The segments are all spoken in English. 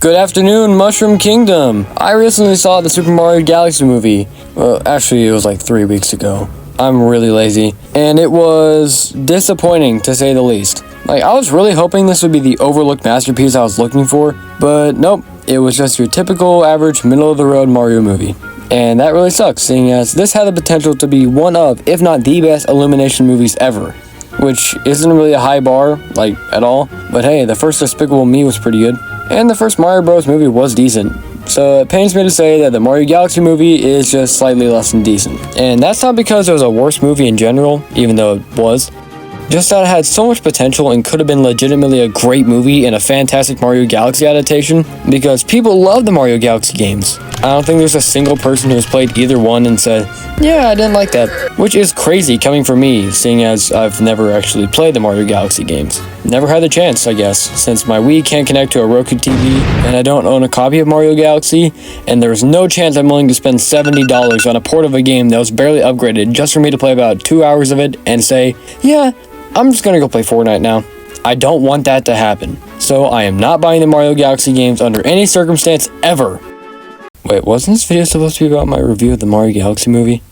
Good afternoon, Mushroom Kingdom! I recently saw the Super Mario Galaxy movie. Well, actually, it was like 3 weeks ago. I'm really lazy. And it was disappointing, to say the least. I was really hoping this would be the overlooked masterpiece I was looking for, but nope, it was just your typical average middle-of-the-road Mario movie. And that really sucks, seeing as this had the potential to be one of, if not the best Illumination movies ever. Which isn't really a high bar, at all. But hey, the first Despicable Me was pretty good. And the first Mario Bros. Movie was decent. So it pains me to say that the Mario Galaxy movie is just slightly less than decent. And that's not because it was a worse movie in general, even though it was. Just that it had so much potential and could have been legitimately a great movie and a fantastic Mario Galaxy adaptation, because people love the Mario Galaxy games. I don't think there's a single person who has played either one and said, yeah, I didn't like that. Which is crazy coming from me, seeing as I've never actually played the Mario Galaxy games. Never had the chance, I guess, since my Wii can't connect to a Roku TV, and I don't own a copy of Mario Galaxy, and there's no chance I'm willing to spend $70 on a port of a game that was barely upgraded just for me to play about 2 hours of it and say, yeah, I'm just gonna go play Fortnite now. I don't want that to happen. So I am not buying the Mario Galaxy games under any circumstance ever. Wait, wasn't this video supposed to be about my review of the Mario Galaxy movie?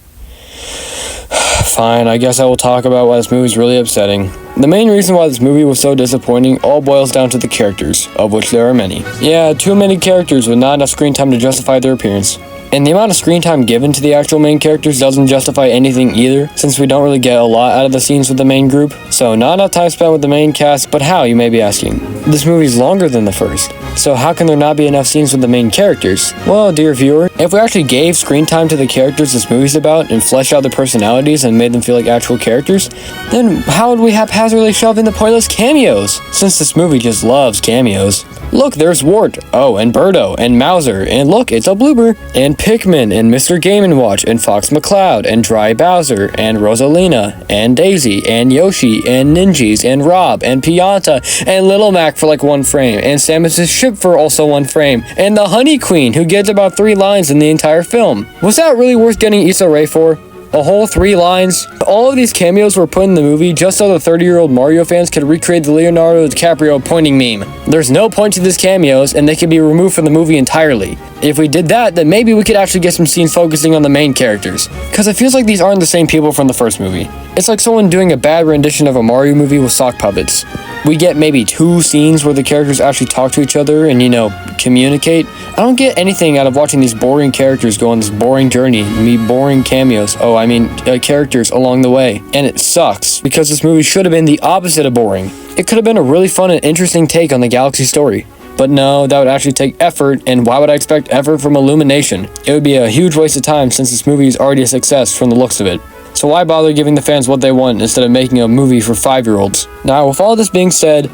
Fine, I guess I will talk about why this movie is really upsetting. The main reason why this movie was so disappointing all boils down to the characters, of which there are many. Yeah, too many characters with not enough screen time to justify their appearance. And the amount of screen time given to the actual main characters doesn't justify anything either, since we don't really get a lot out of the scenes with the main group. So not enough time spent with the main cast, but how, you may be asking? This movie's longer than the first, so how can there not be enough scenes with the main characters? Well, dear viewer, if we actually gave screen time to the characters this movie's about and fleshed out their personalities and made them feel like actual characters, then how would we haphazardly shove in the pointless cameos? Since this movie just loves cameos. Look, there's Wart, oh, and Birdo, and Mauser, and look, it's a blooper, and Pikmin, and Mr. Game & Watch, and Fox McCloud, and Dry Bowser, and Rosalina, and Daisy, and Yoshi, and Ninjas, and Rob, and Pianta, and Little Mac for like 1 frame, and Samus's ship for also 1 frame, and the Honey Queen, who gets about 3 lines in the entire film. Was that really worth getting Issa Rae for? A whole 3 lines? All of these cameos were put in the movie just so the 30-year-old Mario fans could recreate the Leonardo DiCaprio pointing meme. There's no point to these cameos, and they can be removed from the movie entirely. If we did that, then maybe we could actually get some scenes focusing on the main characters. Cause it feels like these aren't the same people from the first movie. It's like someone doing a bad rendition of a Mario movie with sock puppets. We get maybe 2 scenes where the characters actually talk to each other and, communicate. I don't get anything out of watching these boring characters go on this boring journey and meet boring cameos. Characters along the way. And it sucks, because this movie should have been the opposite of boring. It could have been a really fun and interesting take on the Galaxy story. But no, that would actually take effort, and why would I expect effort from Illumination? It would be a huge waste of time since this movie is already a success from the looks of it. So why bother giving the fans what they want instead of making a movie for 5-year-olds? Now, with all this being said,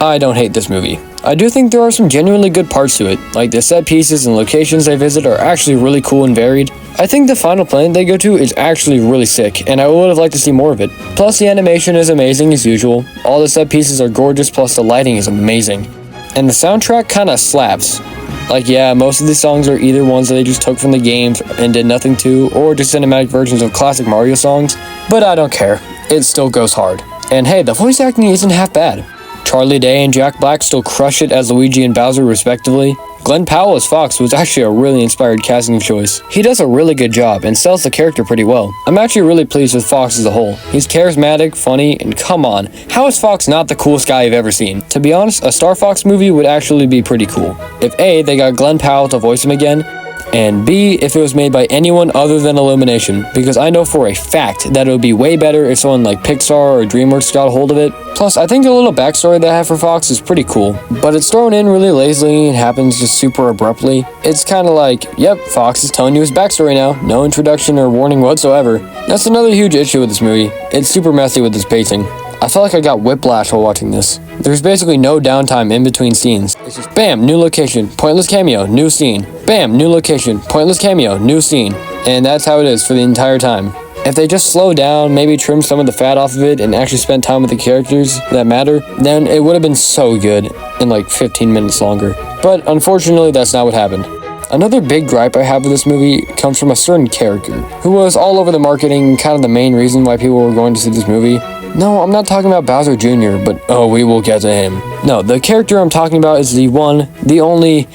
I don't hate this movie. I do think there are some genuinely good parts to it, like the set pieces and locations they visit are actually really cool and varied. I think the final planet they go to is actually really sick, and I would have liked to see more of it. Plus the animation is amazing as usual, all the set pieces are gorgeous, plus the lighting is amazing. And the soundtrack kinda slaps. Most of these songs are either ones that they just took from the games and did nothing to, or just cinematic versions of classic Mario songs, but I don't care, it still goes hard. And hey, the voice acting isn't half bad. Charlie Day and Jack Black still crush it as Luigi and Bowser respectively. Glenn Powell as Fox was actually a really inspired casting choice. He does a really good job and sells the character pretty well. I'm actually really pleased with Fox as a whole. He's charismatic, funny, and come on, how is Fox not the coolest guy I've ever seen? To be honest, a Star Fox movie would actually be pretty cool. If A, they got Glenn Powell to voice him again, and B, if it was made by anyone other than Illumination, because I know for a fact that it would be way better if someone like Pixar or DreamWorks got a hold of it. Plus, I think the little backstory they have for Fox is pretty cool, but it's thrown in really lazily and happens just super abruptly. It's kinda like, yep, Fox is telling you his backstory now, no introduction or warning whatsoever. That's another huge issue with this movie. It's super messy with its pacing. I felt like I got whiplash while watching this. There's basically no downtime in between scenes. It's just bam, new location, pointless cameo, new scene. Bam, new location, pointless cameo, new scene. And that's how it is for the entire time. If they just slow down, maybe trim some of the fat off of it, and actually spend time with the characters that matter, then it would have been so good in 15 minutes longer. But unfortunately, that's not what happened. Another big gripe I have with this movie comes from a certain character, who was all over the marketing and kind of the main reason why people were going to see this movie. No, I'm not talking about Bowser Jr., but oh, we will get to him. No, the character I'm talking about is the one, the only...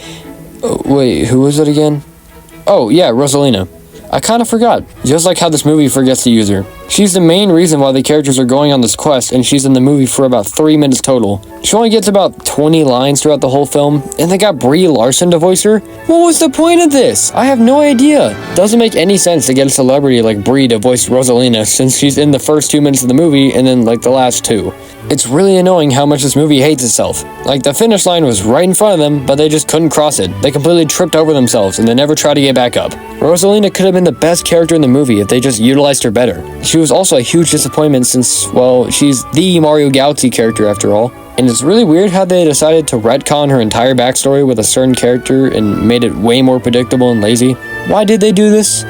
wait, who was it again? Oh, yeah, Rosalina. I kind of forgot, just like how this movie forgets to use her. She's the main reason why the characters are going on this quest, and she's in the movie for about 3 minutes total. She only gets about 20 lines throughout the whole film, and they got Brie Larson to voice her? What was the point of this? I have no idea. Doesn't make any sense to get a celebrity like Brie to voice Rosalina, since she's in the first 2 minutes of the movie, and then like the last 2. It's really annoying how much this movie hates itself. Like, the finish line was right in front of them, but they just couldn't cross it. They completely tripped over themselves, and they never tried to get back up. Rosalina could have been the best character in the movie if they just utilized her better. She was also a huge disappointment since, well, she's the Mario Galaxy character after all. And it's really weird how they decided to retcon her entire backstory with a certain character and made it way more predictable and lazy. Why did they do this?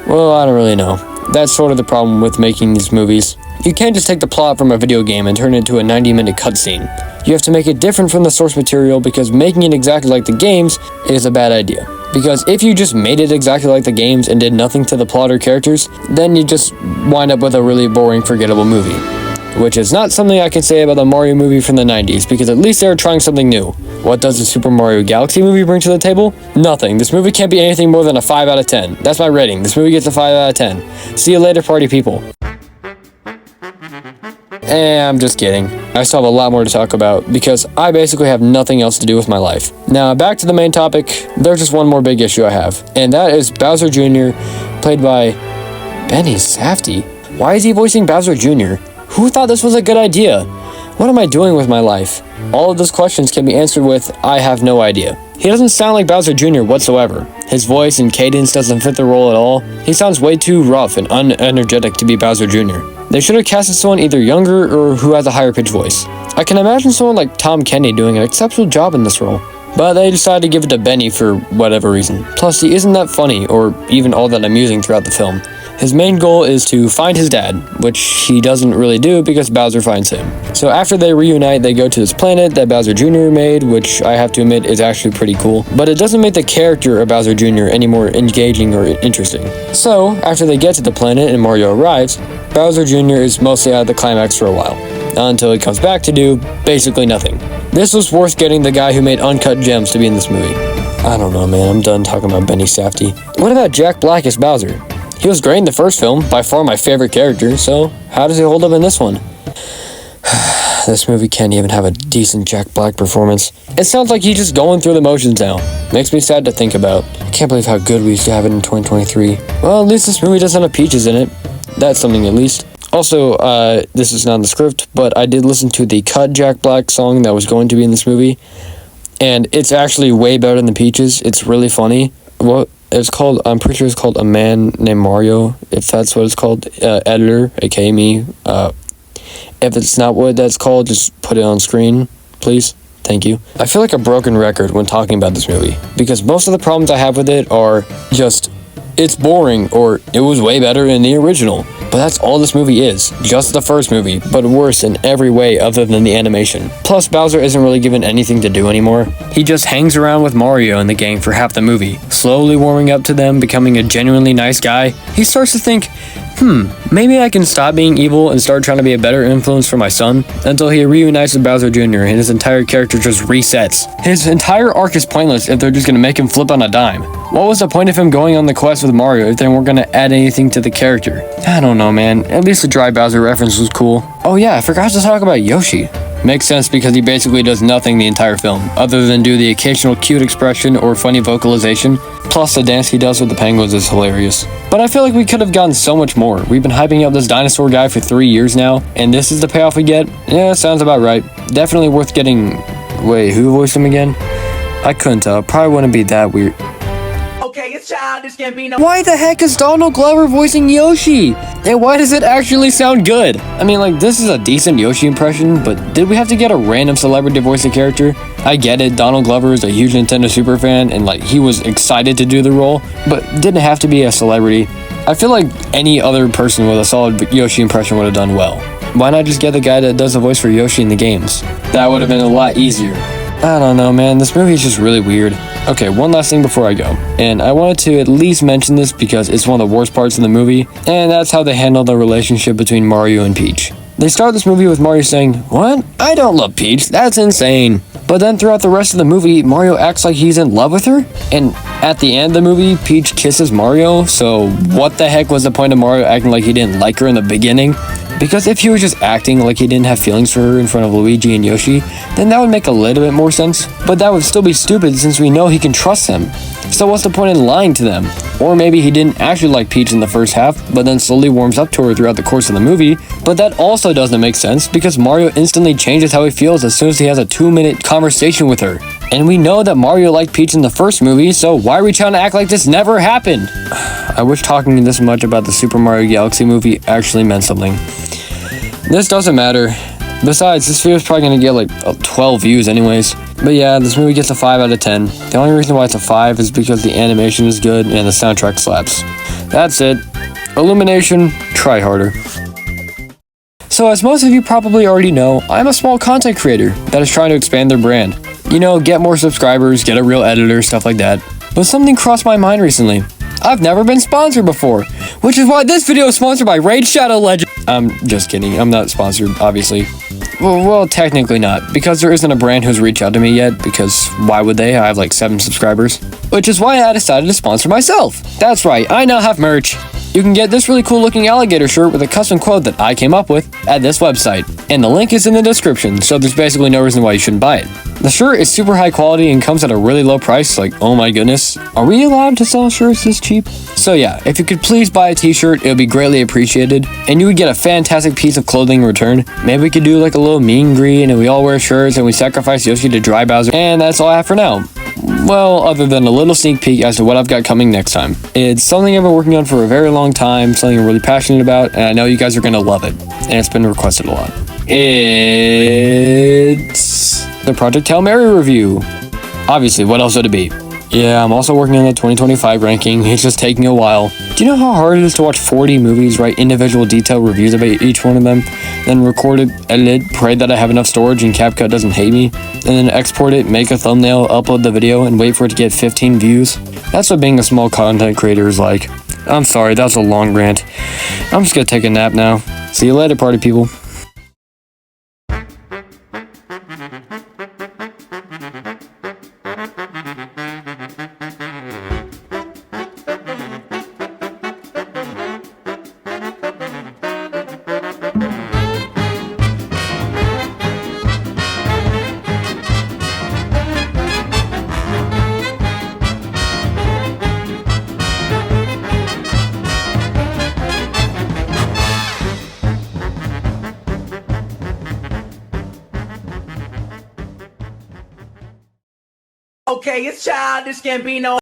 Well, I don't really know. That's sort of the problem with making these movies. You can't just take the plot from a video game and turn it into a 90-minute cutscene. You have to make it different from the source material because making it exactly like the games is a bad idea. Because if you just made it exactly like the games and did nothing to the plot or characters, then you just wind up with a really boring, forgettable movie. Which is not something I can say about the Mario movie from the 90s, because at least they were trying something new. What does the Super Mario Galaxy movie bring to the table? Nothing. This movie can't be anything more than a 5 out of 10. That's my rating. This movie gets a 5 out of 10. See you later, party people. I'm just kidding. I still have a lot more to talk about because I basically have nothing else to do with my life. Now, back to the main topic, there's just one more big issue I have, and that is Bowser Jr., played by Benny Safdie. Why is he voicing Bowser Jr.? Who thought this was a good idea? What am I doing with my life? All of those questions can be answered with, I have no idea. He doesn't sound like Bowser Jr. whatsoever. His voice and cadence doesn't fit the role at all. He sounds way too rough and unenergetic to be Bowser Jr. They should have casted someone either younger or who has a higher pitched voice. I can imagine someone like Tom Kenny doing an exceptional job in this role. But they decided to give it to Benny for whatever reason. Plus, he isn't that funny or even all that amusing throughout the film. His main goal is to find his dad, which he doesn't really do because Bowser finds him. So after they reunite, they go to this planet that Bowser Jr. made, which I have to admit is actually pretty cool. But it doesn't make the character of Bowser Jr. any more engaging or interesting. So, after they get to the planet and Mario arrives, Bowser Jr. is mostly out of the climax for a while, until he comes back to do basically nothing. This was worth getting the guy who made Uncut Gems to be in this movie. I don't know, man, I'm done talking about Benny Safdie. What about Jack Black as Bowser? He was great in the first film, by far my favorite character, so how does he hold up in this one? This movie can't even have a decent Jack Black performance. It sounds like he's just going through the motions now. Makes me sad to think about. I can't believe how good we used to have it in 2023. Well, at least this movie doesn't have Peaches in it. That's something at least. Also, this is not in the script, but I did listen to the cut Jack Black song that was going to be in this movie. And it's actually way better than the Peaches. It's really funny. What? It's called, I'm pretty sure it's called A Man Named Mario, if that's what it's called. Editor, aka me. If it's not what that's called, just put it on screen, please. Thank you. I feel like a broken record when talking about this movie, because most of the problems I have with it are just, it's boring, or it was way better than the original. But that's all this movie is, just the first movie, but worse in every way other than the animation. Plus, Bowser isn't really given anything to do anymore. He just hangs around with Mario and the gang for half the movie, slowly warming up to them, becoming a genuinely nice guy. He starts to think, maybe I can stop being evil and start trying to be a better influence for my son, until he reunites with Bowser Jr. and his entire character just resets. His entire arc is pointless if they're just gonna make him flip on a dime. What was the point of him going on the quest with Mario if they weren't gonna add anything to the character? I don't know, man. At least the dry Bowser reference was cool. Oh yeah, I forgot to talk about Yoshi. Makes sense because he basically does nothing the entire film, other than do the occasional cute expression or funny vocalization. Plus, the dance he does with the penguins is hilarious. But I feel like we could have gotten so much more. We've been hyping up this dinosaur guy for 3 years now, and this is the payoff we get? Yeah, sounds about right. Definitely worth getting... Wait, who voiced him again? I couldn't tell. Probably wouldn't be that weird. Okay, it's Childish Gambino. Why the heck is Donald Glover voicing Yoshi? And why does it actually sound good? I mean, like, this is a decent Yoshi impression, but did we have to get a random celebrity to voice the character? I get it, Donald Glover is a huge Nintendo Super fan, and like, he was excited to do the role, but didn't have to be a celebrity. I feel like any other person with a solid Yoshi impression would have done well. Why not just get the guy that does the voice for Yoshi in the games? That would have been a lot easier. I don't know, man, this movie is just really weird. Okay, one last thing before I go, and I wanted to at least mention this because it's one of the worst parts of the movie, and that's how they handle the relationship between Mario and Peach. They start this movie with Mario saying, "What? I don't love Peach, that's insane." But then throughout the rest of the movie, Mario acts like he's in love with her. And at the end of the movie, Peach kisses Mario, so what the heck was the point of Mario acting like he didn't like her in the beginning? Because if he was just acting like he didn't have feelings for her in front of Luigi and Yoshi, then that would make a little bit more sense. But that would still be stupid since we know he can trust them. So what's the point in lying to them? Or maybe he didn't actually like Peach in the first half, but then slowly warms up to her throughout the course of the movie. But that also doesn't make sense because Mario instantly changes how he feels as soon as he has a 2-minute conversation with her. And we know that Mario liked Peach in the first movie, so why are we trying to act like this never happened? I wish talking this much about the Super Mario Galaxy movie actually meant something. This doesn't matter. Besides, this video is probably going to get like 12 views anyways. But yeah, this movie gets a 5 out of 10. The only reason why it's a 5 is because the animation is good and the soundtrack slaps. That's it. Illumination, try harder. So as most of you probably already know, I'm a small content creator that is trying to expand their brand. You know, get more subscribers, get a real editor, stuff like that. But something crossed my mind recently. I've never been sponsored before, which is why this video is sponsored by Raid Shadow Legends. I'm just kidding, I'm not sponsored, obviously. Well, technically not, because there isn't a brand who's reached out to me yet, because why would they? I have like 7 subscribers. Which is why I decided to sponsor myself. That's right, I now have merch. You can get this really cool looking alligator shirt with a custom quote that I came up with at this website. And the link is in the description, so there's basically no reason why you shouldn't buy it. The shirt is super high quality and comes at a really low price, like oh my goodness. Are we allowed to sell shirts this cheap? So yeah, if you could please buy a t-shirt, it would be greatly appreciated. And you would get a fantastic piece of clothing in return. Maybe we could do like a little meet and greet and we all wear shirts and we sacrifice Yoshi to Dry Bowser. And that's all I have for now. Well, other than a little sneak peek as to what I've got coming next time. It's something I've been working on for a very long time, something I'm really passionate about, and I know you guys are going to love it. And it's been requested a lot. It's the Project Hail Mary review. Obviously, what else would it be? Yeah, I'm also working on the 2025 ranking. It's just taking a while. Do you know how hard it is to watch 40 movies, write individual detailed reviews about each one of them, then record it, edit it, pray that I have enough storage and CapCut doesn't hate me, and then export it, make a thumbnail, upload the video, and wait for it to get 15 views? That's what being a small content creator is like. I'm sorry, that was a long rant. I'm just gonna take a nap now. See you later, party people. Okay, it's Childish Gambino.